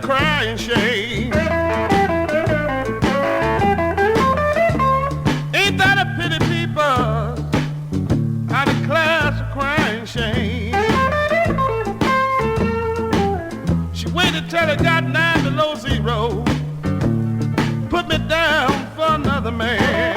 crying shame. Ain't that a pity, people? I declare it's a crying shame. She waited till it got 9 below zero, put me down for another man.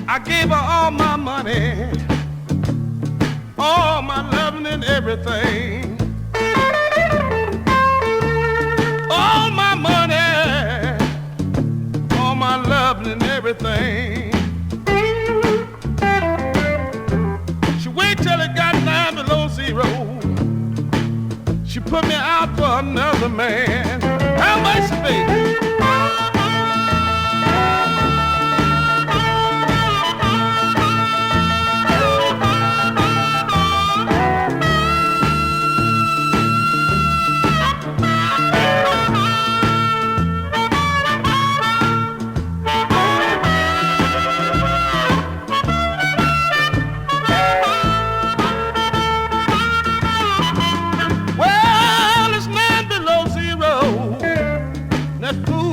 I gave her all my money, all my loving and everything. All my money, all my loving and everything. She waited till it got 9 below zero. She put me out for another man. How much, baby? That fool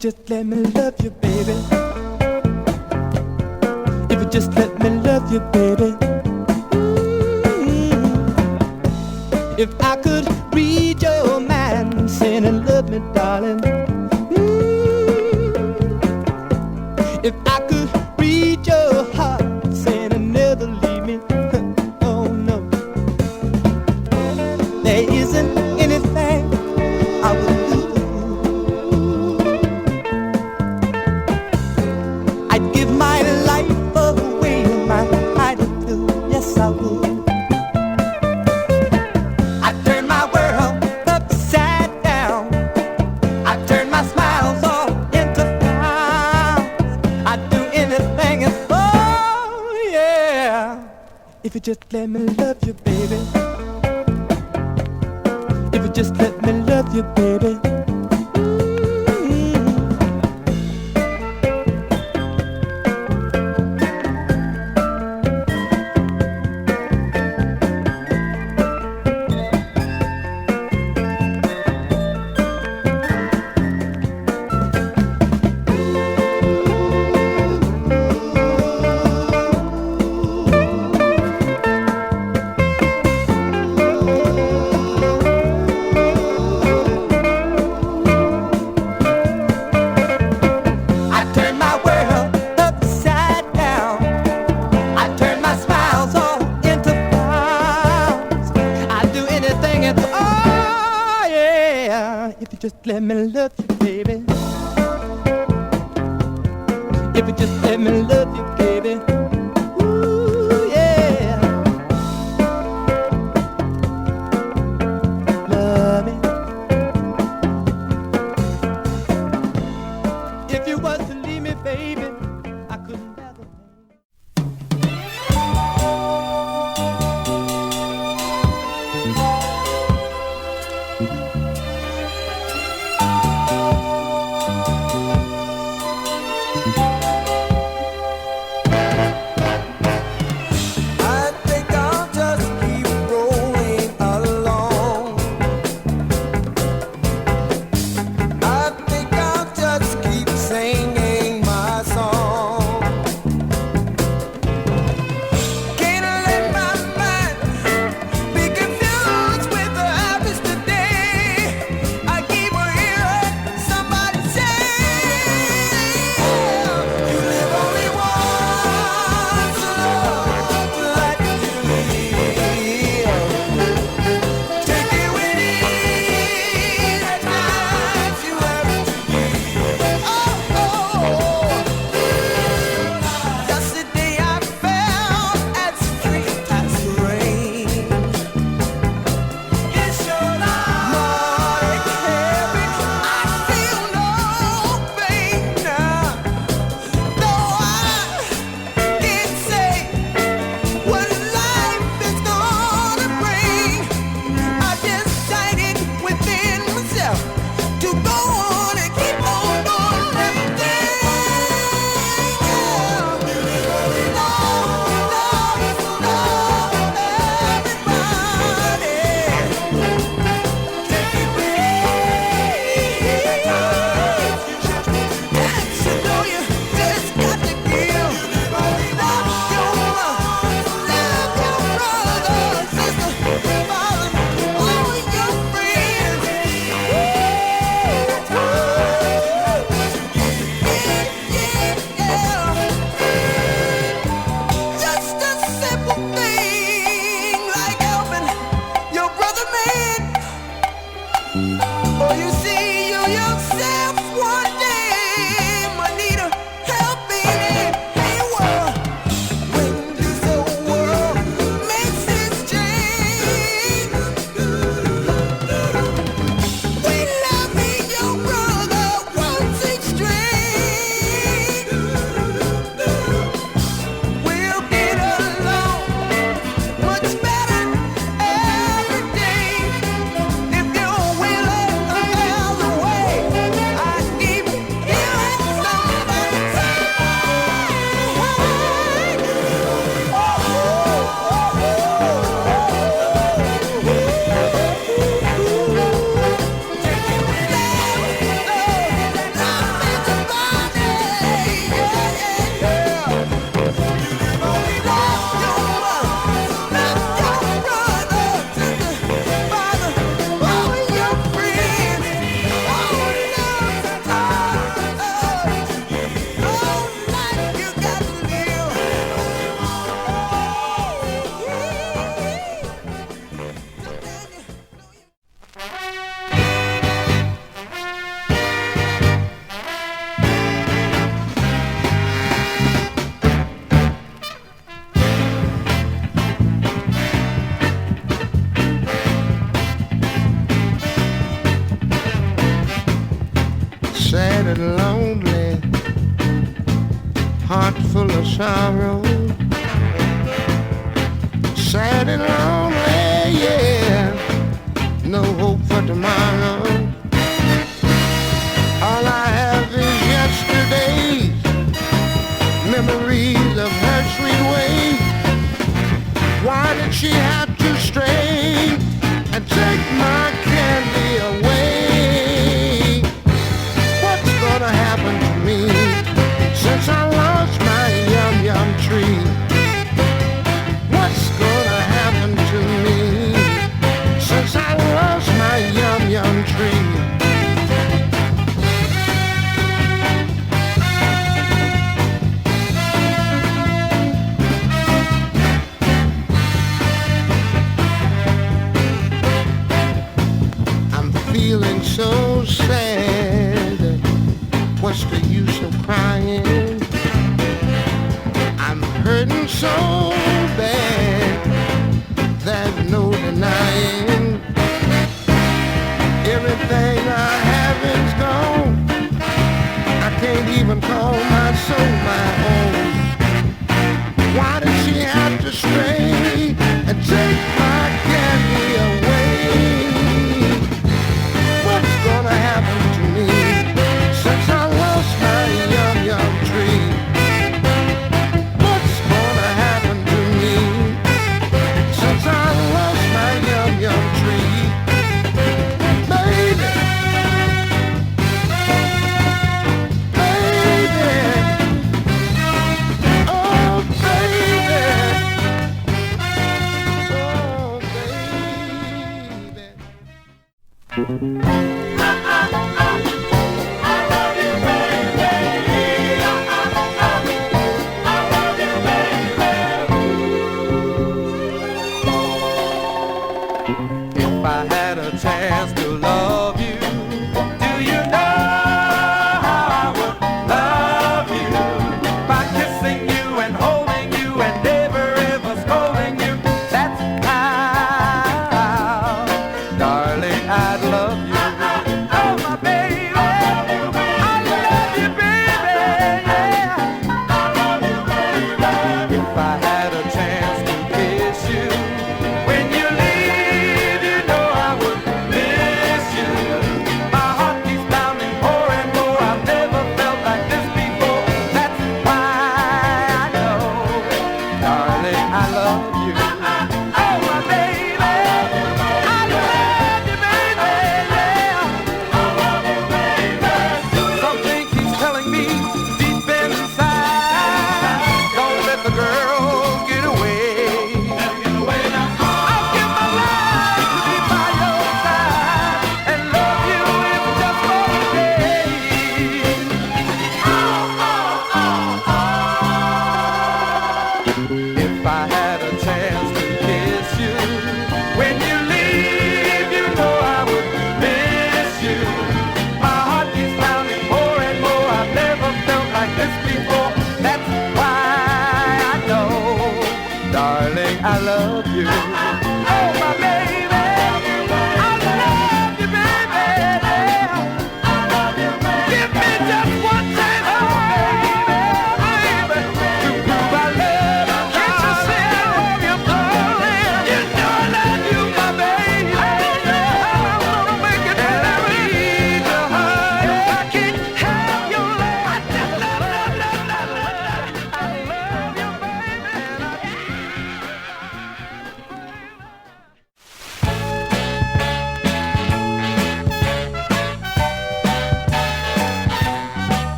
just let me love you, baby. If you just let me love you, baby. If I could read your mind, saying and love me, darling. If I could read your heart, saying and never leave me. Oh no, there isn't anything I would do. I'd give my life away, my heart to. Yes, I would. I turn my world upside down. I turn my smiles all into frowns. I'd do anything and oh yeah. If you just let me love you, baby. If you just let me love you, baby. Just let me love you, baby. If you just let me love you, baby. Ooh, yeah. Love me. If you was to leave me, baby, I could never. and lonely, heart full of sorrow, sad and lonely, yeah, no hope for tomorrow. All I have is yesterday's memories of her sweet ways. Why did she have to stray and take my candy away? What's gonna happen to me since I lost my yum-yum tree? What's gonna happen to me since I lost my yum-yum tree? Feeling so sad, what's the use of crying? I'm hurting so bad, there's no denying. Everything I have is gone, I can't even call my soul my own. Why does she have to stray and take my candy away? What's gonna happen to me since I lost my yum-yum tree? What's gonna happen to me since I lost my yum-yum tree? Baby, baby, oh baby, oh baby. If I had a chance to love you, do you know how I would love you? By kissing you and holding you and never ever scolding you. That's how, darling, I'd love you. Oh, my baby, I love you, baby, yeah. If I had a chance to kiss you when you leave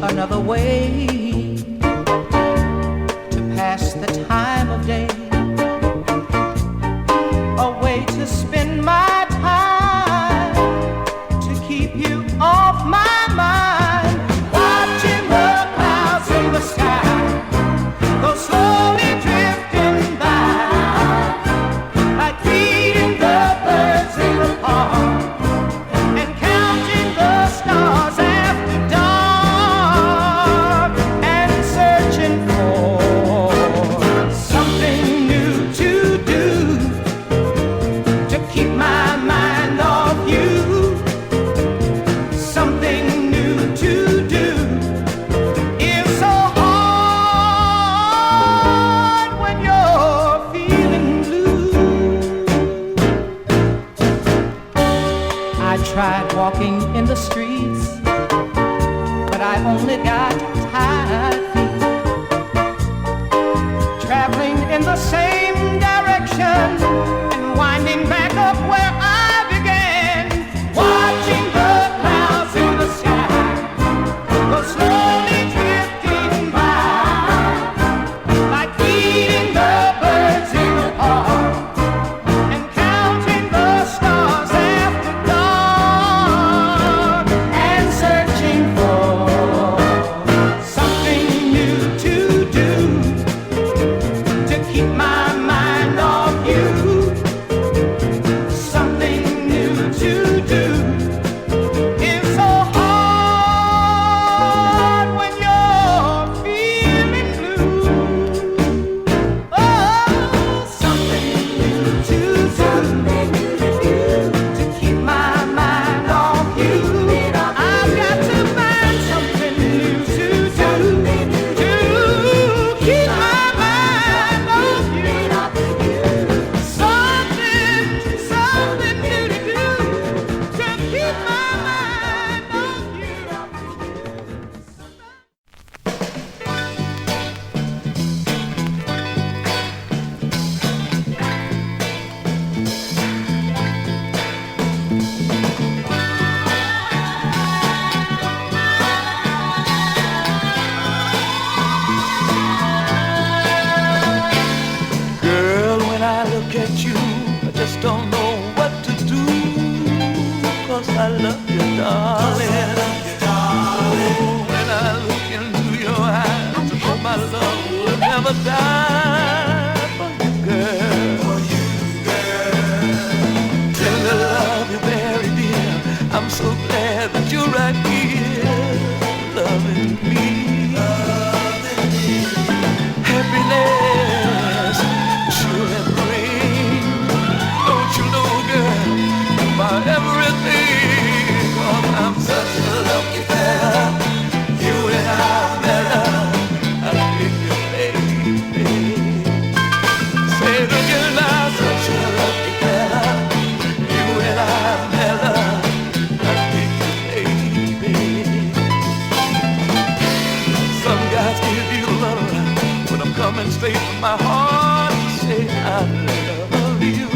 another way to pass the time of day, a way to spend my time, to keep you off my mind, watching the clouds in the sky go slowly drifting by, like feeding the birds in the park and counting the stars after dark, and searching for something new to do to keep my mind off you. Something new to do is so hard when you're feeling blue. I tried walking in the streets, but I only got tired feet, traveling in the same direction and winding back up where I began, watching the clouds in the sky go slowly drifting by, like feeding the birds in the park and counting the stars after dark, and searching for something new to do to keep my mind off you. Something new to do is so hard when you're feeling blue. Oh, something new to do to keep my mind off you. I've got to find something new to do to keep my mind off you. Something new to do to keep my mind off you. Girl, when I look at you, I just don't know what to do, 'cause I love you, darling. When I look into your eyes, I know my love will never die for you, girl. Tell me I love you very dear. I'm so glad that you're right here, loving me. Happiness sure bring. Don't you know, girl, my everything? 'Cause I'm such a lucky fella. You and I met up. I think you, baby. Say it again now, such a lucky fella. You and I met up. I think you, baby. Some guys give you love, but I'm coming straight from my heart to say I love you.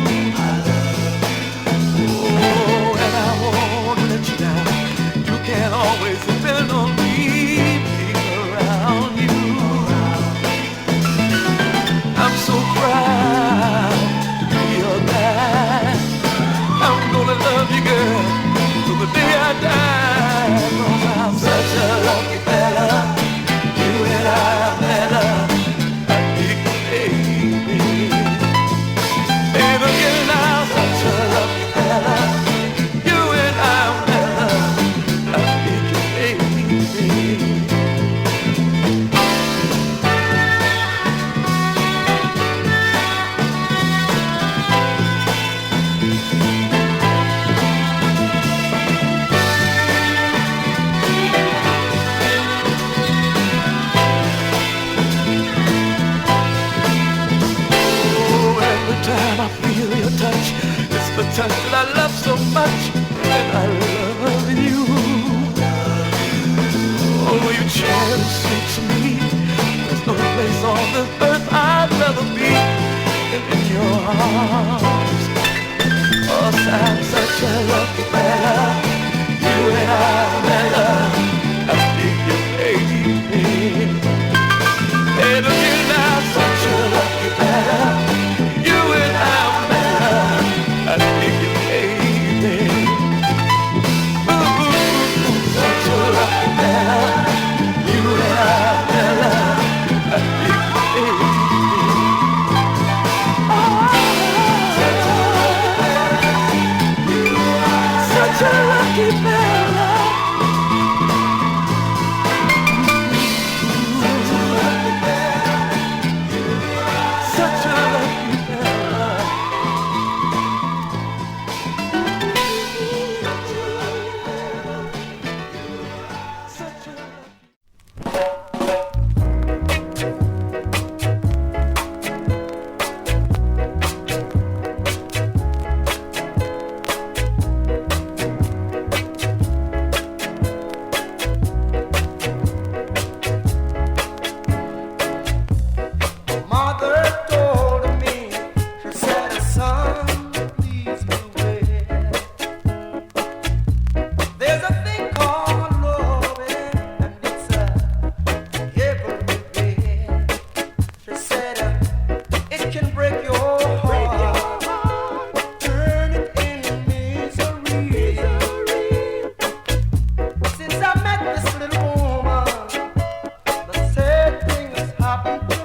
Oh, and I won't let you down. You can't always depend on me being around you. I'm so proud to be your man. I'm gonna love you, girl, till the day I die. 'Cause I'm such a lucky fella. You and I met up. I think, baby. And again, I'm such a lucky fella. You and I met up. I think, baby. Time I feel your touch, it's the touch that I love so much, and I love you. Oh, you cherish me to me. There's no place on this earth I'd rather be than in your arms. Oh, I'm such a lucky fella. You and I met up. I think you up.